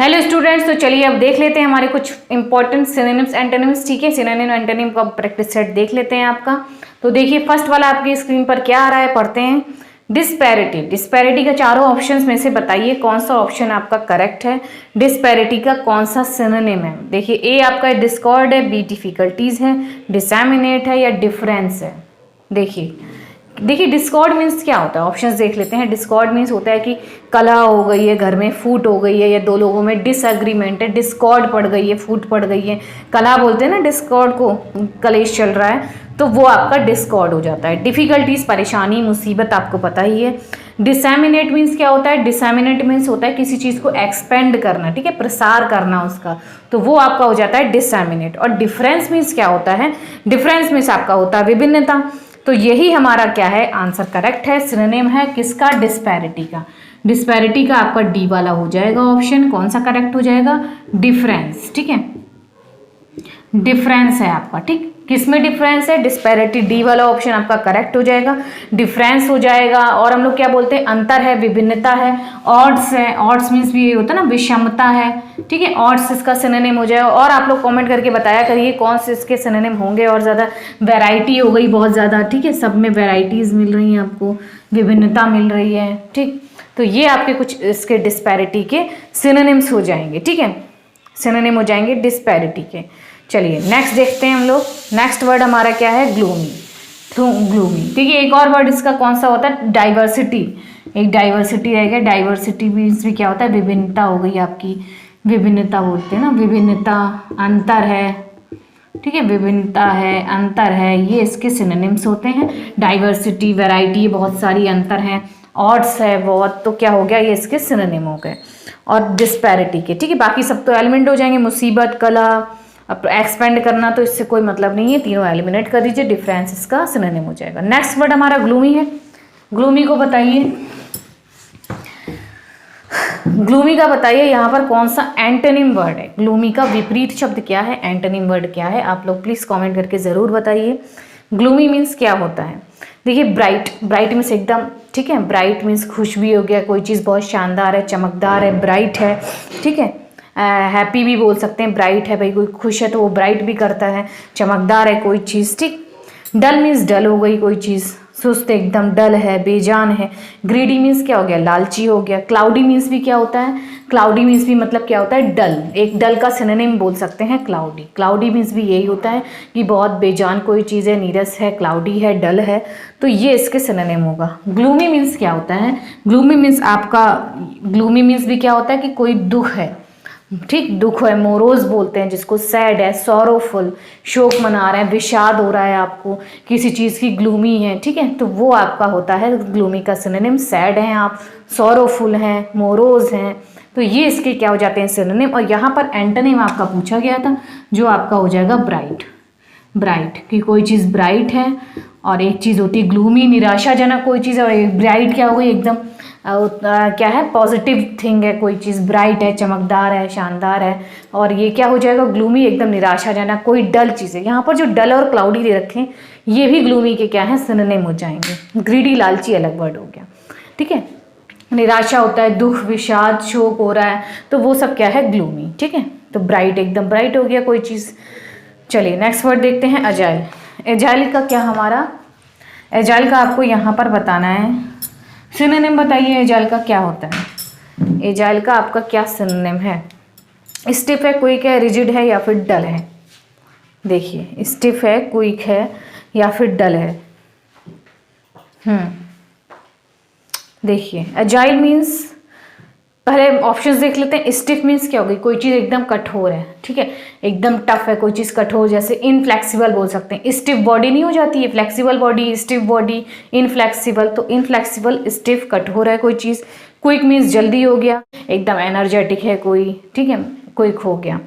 Hello students, तो चलिए अब देख लेते हैं हमारे कुछ इंपॉर्टेंट सिनोनिम्स एंटोनिम्स। ठीक है, सिनोनिम एंटोनिम का प्रैक्टिस सेट देख लेते हैं आपका। तो देखिए फर्स्ट वाला आपकी स्क्रीन पर क्या आ रहा है, पढ़ते हैं। डिस्पैरिटी। डिस्पैरिटी का चारों ऑप्शंस में से बताइए कौन सा ऑप्शन आपका करेक्ट है। डिस्पैरिटी का कौन सा सिनोनिम है। देखिए ए आपका डिस्कॉर्ड है, बी डिफिकल्टीज है, डिसैमिनेट है या डिफरेंस है। देखिए डिस्कॉर्ड मीन्स क्या होता है, ऑप्शंस देख लेते हैं। डिस्कॉर्ड मीन्स होता है कि कलह हो गई है, घर में फूट हो गई है, या दो लोगों में डिसएग्रीमेंट है, डिस्कॉर्ड पड़ गई है, फूट पड़ गई है। कलह बोलते हैं ना डिस्कॉर्ड को, कलेश चल रहा है, तो वो आपका डिस्कॉर्ड हो जाता है। डिफिकल्टीज परेशानी मुसीबत, आपको पता ही है। डिसैमिनेट मीन्स क्या होता है, डिसैमिनेट मीन्स होता है किसी चीज़ को एक्सपेंड करना, ठीक है, प्रसार करना उसका, तो वो आपका हो जाता है डिसैमिनेट। और डिफरेंस मीन्स क्या होता है, डिफरेंस मीन्स आपका होता है विभिन्नता। तो यही हमारा क्या है, आंसर करेक्ट है। सिनोनिम है किसका, डिस्पैरिटी का। डिस्पैरिटी का आपका डी वाला हो जाएगा ऑप्शन। कौन सा करेक्ट हो जाएगा, डिफरेंस। ठीक है, डिफरेंस है आपका। ठीक, किसमें डिफरेंस है, डिस्पैरिटी, डी वाला ऑप्शन आपका करेक्ट हो जाएगा, डिफरेंस हो जाएगा। और हम लोग क्या बोलते हैं, अंतर है, विभिन्नता है। ऑड्स है, ऑड्स मीन्स भी ये होता है ना, विषमता है। ठीक है, ऑड्स इसका सिनोनिम हो जाएगा। और आप लोग कमेंट करके बताया करिए कौन से इसके सिनोनिम होंगे। और ज़्यादा वैरायटी हो गई बहुत ज़्यादा, ठीक है, सब में वैरायटीज़ मिल रही हैं आपको, विभिन्नता मिल रही है। ठीक, तो ये आपके कुछ इसके डिस्पैरिटी के सिनोनिम्स हो जाएंगे। ठीक है, सिनोनिम हो जाएंगे डिस्पैरिटी के। चलिए नेक्स्ट देखते हैं हम लोग। नेक्स्ट वर्ड हमारा क्या है, ग्लूमी। ग्लूमी, ठीक है। एक और वर्ड इसका कौन सा होता है, डाइवर्सिटी। एक डाइवर्सिटी रहेगा। डाइवर्सिटी मीन्स भी क्या होता है, विभिन्नता हो गई आपकी, विभिन्नता बोलते हैं ना, विभिन्नता, अंतर है। ठीक है, विभिन्नता है, अंतर है, ये इसके सिनोनिम्स होते हैं। डाइवर्सिटी, वैरायटी, बहुत सारी, अंतर है, ऑड्स है बहुत, तो क्या हो गया, ये इसके सिनोनिम हो गए। और डिस्पैरिटी के, ठीक है, बाकी सब तो एलिमेंट हो जाएंगे। मुसीबत, कला, अब एक्सपेंड करना तो इससे कोई मतलब नहीं है, तीनों एलिमिनेट कर दीजिए, डिफरेंस इसका सिनोनिम हो जाएगा। नेक्स्ट वर्ड हमारा ग्लूमी है। ग्लूमी को बताइए, ग्लूमी का बताइए यहाँ पर कौन सा एंटोनिम वर्ड है। ग्लूमी का विपरीत शब्द क्या है, एंटोनिम वर्ड क्या है, आप लोग प्लीज कमेंट करके जरूर बताइए। ग्लूमी मीन्स क्या होता है, देखिए ब्राइट। ब्राइट मीन्स एकदम, ठीक है, ब्राइट मीन्स खुश भी हो गया, कोई चीज़ बहुत शानदार है, चमकदार है, ब्राइट है। ठीक है, हैप्पी भी बोल सकते हैं, ब्राइट है, भाई कोई खुश है तो वो ब्राइट भी करता है, चमकदार है कोई चीज़। ठीक, डल मीन्स डल हो गई कोई चीज़, सुस्त एकदम, डल है, बेजान है। ग्रीडी मीन्स क्या हो गया, लालची हो गया। क्लाउडी मीन्स भी क्या होता है, क्लाउडी मीन्स भी मतलब क्या होता है, डल। एक डल का सिनोनिम बोल सकते हैं क्लाउडी। क्लाउडी मीन्स भी यही होता है कि बहुत बेजान कोई चीज़ है, नीरस है, क्लाउडी है, डल है, तो ये इसके सिनोनिम होगा। ग्लूमी मीन्स क्या होता है, ग्लूमी मीन्स आपका, ग्लूमी मीन्स भी क्या होता है कि कोई दुख है, ठीक, दुख है, मोरोज बोलते हैं जिसको, सैड है, सॉरोफुल, शोक मना रहे हैं, विषाद हो रहा है आपको, किसी चीज़ की ग्लूमी है, ठीक है, तो वो आपका होता है ग्लूमी का सिनोनिम। सैड हैं आप, सॉरोफुल हैं, मोरोज हैं, तो ये इसके क्या हो जाते हैं सिनोनिम। और यहाँ पर एंटोनिम आपका पूछा गया था, जो आपका हो जाएगा ब्राइट। ब्राइट कि कोई चीज़ ब्राइट है, और एक चीज़ होती है ग्लूमी, निराशाजनक कोई चीज़, और एक ब्राइट क्या हो गई, एकदम क्या है, पॉजिटिव थिंग है, कोई चीज़ ब्राइट है, चमकदार है, शानदार है। और ये क्या हो जाएगा, ग्लूमी, एकदम निराशाजनक, कोई डल चीज़ है। यहाँ पर जो डल और क्लाउडी दे रखे हैं, ये भी ग्लूमी के क्या है, सिनोनिम हो जाएंगे। ग्रीडी, लालची अलग वर्ड हो गया। ठीक है, निराशा होता है, दुख, विषाद, शोक हो रहा है, तो वो सब क्या है, ग्लूमी। ठीक है, तो ब्राइट, एकदम ब्राइट हो गया कोई चीज़। चलिए नेक्स्ट वर्ड देखते हैं, अजाइल। एजाइल का क्या हमारा, एजाइल का आपको यहाँ पर बताना है सिनोनिम। बताइए एजाइल का क्या होता है, एजाइल का आपका क्या सिनोनिम है। स्टिफ है, क्विक है, रिजिड है, या फिर डल है। देखिए स्टिफ है, क्विक है, या फिर डल है। देखिए एजाइल मीन्स, पहले ऑप्शंस देख लेते हैं। स्टिफ मीन्स क्या होगी, कोई चीज़ एकदम कठोर है, ठीक है, एकदम टफ है कोई चीज़, कठोर, जैसे इनफ्लेक्सिबल बोल सकते हैं। स्टिफ बॉडी नहीं हो जाती है, flexible body, stiff body, inflexible, तो इनफ्लेक्सिबल, स्टिफ, कठोर है कोई चीज़। क्विक मीन्स जल्दी हो गया, एकदम एनर्जेटिक है कोई, ठीक है, क्विक हो गया।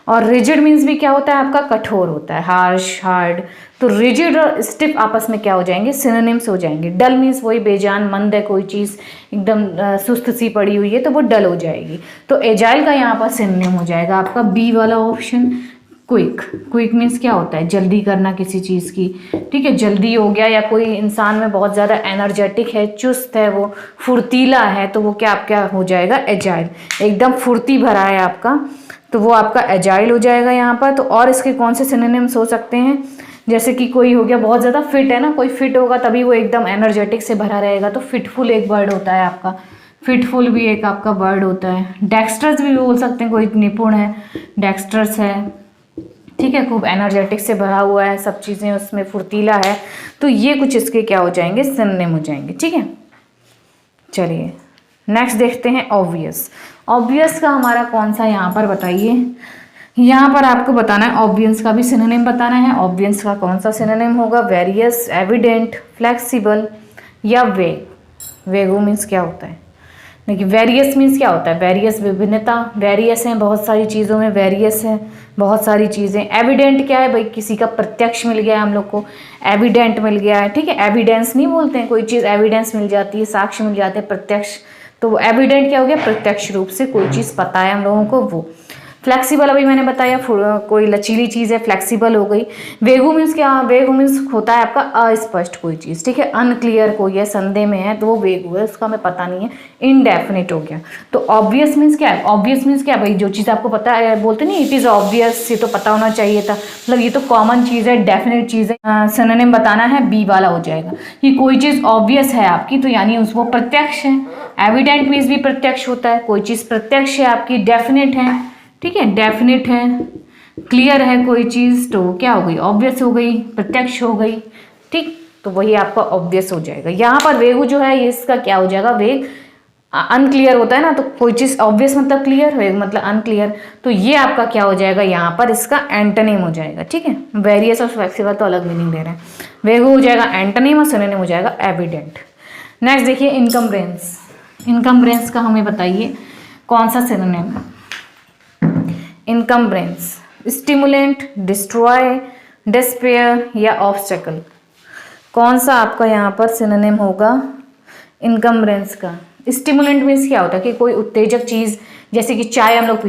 और रिजिड मीन्स भी क्या होता है आपका, कठोर होता है, हार्श, हार्ड। तो रिजिड और स्टिफ आपस में क्या हो जाएंगे, सिनोनिम्स हो जाएंगे। डल मीन्स वही बेजान, मंद है कोई चीज़, एकदम सुस्त सी पड़ी हुई है, तो वो डल हो जाएगी। तो एजाइल का यहाँ पर सिनोनिम हो जाएगा आपका बी वाला ऑप्शन। क्विक, क्विक मीन्स क्या होता है, जल्दी करना किसी चीज़ की, ठीक है, जल्दी हो गया, या कोई इंसान में बहुत ज़्यादा एनर्जेटिक है, चुस्त है, वो फुर्तीला है, तो वो क्या हो जाएगा, एजाइल, एकदम फुर्ती भरा है आपका, तो वो आपका एजाइल हो जाएगा यहाँ पर। तो और इसके कौन से सिनोनिम्स हो सकते हैं, जैसे कि कोई हो गया बहुत ज़्यादा फिट है ना, कोई फिट होगा तभी वो एकदम एनर्जेटिक से भरा रहेगा, तो फिटफुल एक वर्ड होता है आपका, फिटफुल भी एक आपका वर्ड होता है। डेक्स्ट्रस भी बोल सकते हैं, कोई निपुण है, डेक्स्ट्रस है, ठीक है, खूब एनर्जेटिक से भरा हुआ है, सब चीज़ें उसमें फुर्तीला है, तो ये कुछ इसके क्या हो जाएंगे, सिनोनिम हो जाएंगे, ठीक है। चलिए नेक्स्ट देखते हैं ऑब्वियस। ऑब्वियस का हमारा कौन सा यहाँ पर बताइए, यहाँ पर आपको बताना है, ऑब्वियस का भी सिनोनिम बताना है। ऑब्वियस का कौन सा सिनोनिम होगा, वेरियस, एविडेंट, फ्लेक्सिबल या वेग। वेगो मीन्स क्या होता है, देखिए वेरियस मीन्स क्या होता है, वेरियस विभिन्नता, वेरियस है बहुत सारी चीज़ों में, वेरियस है बहुत सारी चीज़ें। एविडेंट क्या है भाई, किसी का प्रत्यक्ष मिल गया हम लोग को, एविडेंट मिल गया है, ठीक है, एविडेंस नहीं बोलते हैं, कोई चीज़ एविडेंस मिल जाती है, साक्ष्य मिल जाते हैं, प्रत्यक्ष, तो वो एविडेंट क्या हो गया, प्रत्यक्ष रूप से कोई चीज़ पता है हम लोगों को वो। फ्लेक्सिबल अभी मैंने बताया, कोई लचीली चीज़ है, फ्लेक्सिबल हो गई। वेगू मीन्स क्या, वेगू मीन्स होता है आपका अस्पष्ट कोई चीज़, ठीक है, अनक्लियर कोई है, संदेह में है, तो वो वेगू है, उसका हमें पता नहीं है, इनडेफिनिट हो गया। तो ऑब्वियस मीन्स क्या है, ऑब्वियस मीन्स क्या भाई, जो चीज़ आपको पता है, बोलते नहीं इट इज़ ऑब्वियस, ये तो पता होना चाहिए था, मतलब ये तो कॉमन चीज़ है, डेफिनेट चीज़ है। सिनोनिम बताना है, बी वाला हो जाएगा, कि कोई चीज़ ऑब्वियस है आपकी, तो यानी वो प्रत्यक्ष है। एविडेंट मीन्स भी प्रत्यक्ष होता है, कोई चीज़ प्रत्यक्ष है आपकी, डेफिनेट है, ठीक है, डेफिनेट है, क्लियर है कोई चीज़, तो क्या हो गई, ऑब्वियस हो गई, प्रत्यक्ष हो गई, ठीक, तो वही आपका ऑब्वियस हो जाएगा। यहाँ पर वेगू जो है, ये इसका क्या हो जाएगा, वेग अनक्लियर होता है ना, तो कोई चीज़ ऑब्वियस मतलब क्लियर, वेग मतलब अनक्लियर, तो ये आपका क्या हो जाएगा, यहाँ पर इसका एंटोनिम हो जाएगा, ठीक है। वेरियस और फ्लेक्सिबल तो अलग मीनिंग दे रहे हैं, वेगू हो जाएगा एंटोनिम और सिनोनिम हो जाएगा एविडेंट। नेक्स्ट देखिए इनकम्ब्रेंस। इनकम्ब्रेंस का हमें बताइए कौन सा सिनोनिम, इनकम्ब्रेंस, स्टिमुलेंट, डिस्ट्रॉय, डिस्पेयर या ऑब्स्टेकल, कौन सा आपका यहाँ पर सिनोनिम होगा इनकम्ब्रेंस का। स्टिमुलेंट मीन्स क्या होता है, कि कोई उत्तेजक चीज़, जैसे कि चाय हम लोग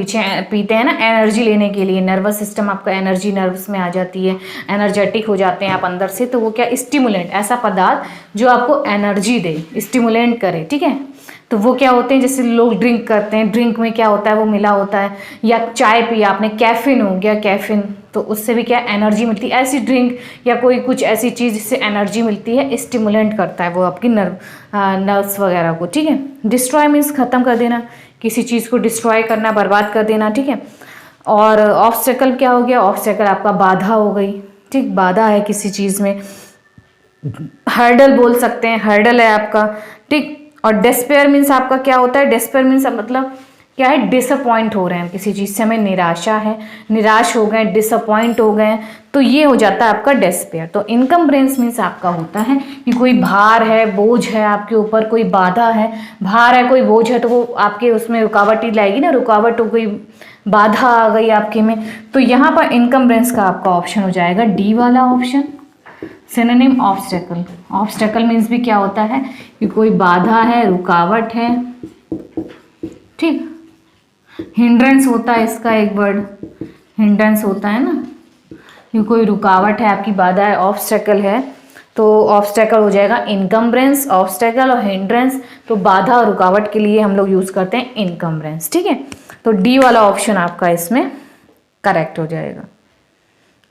पीते हैं ना एनर्जी लेने के लिए, नर्वस सिस्टम आपका एनर्जी नर्व्स में आ जाती है, एनर्जेटिक हो जाते हैं आप अंदर से, तो वो क्या, स्टिमुलेंट, ऐसा पदार्थ जो आपको एनर्जी दे, स्टिमुलेंट करे, ठीक है, तो वो क्या होते हैं, जैसे लोग ड्रिंक करते हैं, ड्रिंक में क्या होता है, वो मिला होता है, या चाय पी आपने, कैफीन हो गया, कैफीन, तो उससे भी क्या एनर्जी मिलती है, ऐसी ड्रिंक या कोई कुछ ऐसी चीज़ जिससे एनर्जी मिलती है, स्टिमुलेंट करता है वो आपकी नर्व्स वगैरह को, ठीक है। डिस्ट्रॉय मीन्स ख़त्म कर देना, किसी चीज़ को डिस्ट्रॉय करना, बर्बाद कर देना, ठीक है। और ऑब्स्टेकल क्या हो गया, ऑब्स्टेकल आपका बाधा हो गई, ठीक, बाधा है किसी चीज़ में, हर्डल बोल सकते हैं, हर्डल है आपका, ठीक। और डेस्पेयर मीन्स आपका क्या होता है, डेस्पेयर मीन्स मतलब क्या है, डिसअपॉइंट हो रहे हैं किसी चीज़ से, हमें निराशा है, निराश हो गए, डिसअपॉइंट हो गए, तो ये हो जाता है आपका डेस्पेयर। तो इनकम्ब्रेंस मीन्स आपका होता है कि कोई भार है, बोझ है आपके ऊपर, कोई बाधा है, भार है, कोई बोझ है, तो वो आपके उसमें रुकावट ही लाएगी ना, रुकावट हो गई, बाधा आ गई आपके में, तो यहाँ पर इनकम्ब्रेंस का आपका ऑप्शन हो जाएगा डी वाला option, synonym obstacle. Obstacle means भी क्या होता है, कि कोई बाधा है, रुकावट है, ठीक। हिंड्रेंस होता है इसका एक वर्ड, हिंड्रेंस होता है ना, ये कोई रुकावट है आपकी, बाधा है, ऑब्स्टेकल है, तो ऑब्स्टेकल हो जाएगा इनकम्ब्रेंस। ऑब्स्टेकल और हिंड्रेंस, तो बाधा और रुकावट के लिए हम लोग यूज़ करते हैं इनकम्ब्रेंस, ठीक है। तो डी वाला ऑप्शन आपका इसमें करेक्ट हो जाएगा।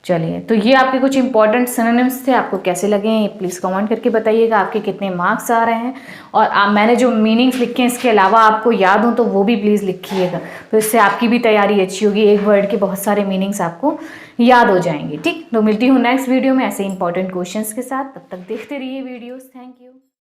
चलिए, तो ये आपके कुछ इंपॉर्टेंट सिनोनिम्स थे, आपको कैसे लगे हैं ये प्लीज़ कमेंट करके बताइएगा, आपके कितने मार्क्स आ रहे हैं, और मैंने जो मीनिंग्स लिखे हैं इसके अलावा आपको याद हो तो वो भी प्लीज़ लिखिएगा, तो इससे आपकी भी तैयारी अच्छी होगी, एक वर्ड के बहुत सारे मीनिंग्स आपको याद हो जाएंगे, ठीक। तो मिलती हूँ नेक्स्ट वीडियो में ऐसे इंपॉर्टेंट क्वेश्चंस के साथ, तब तक देखते रहिए वीडियोज़। Thank you.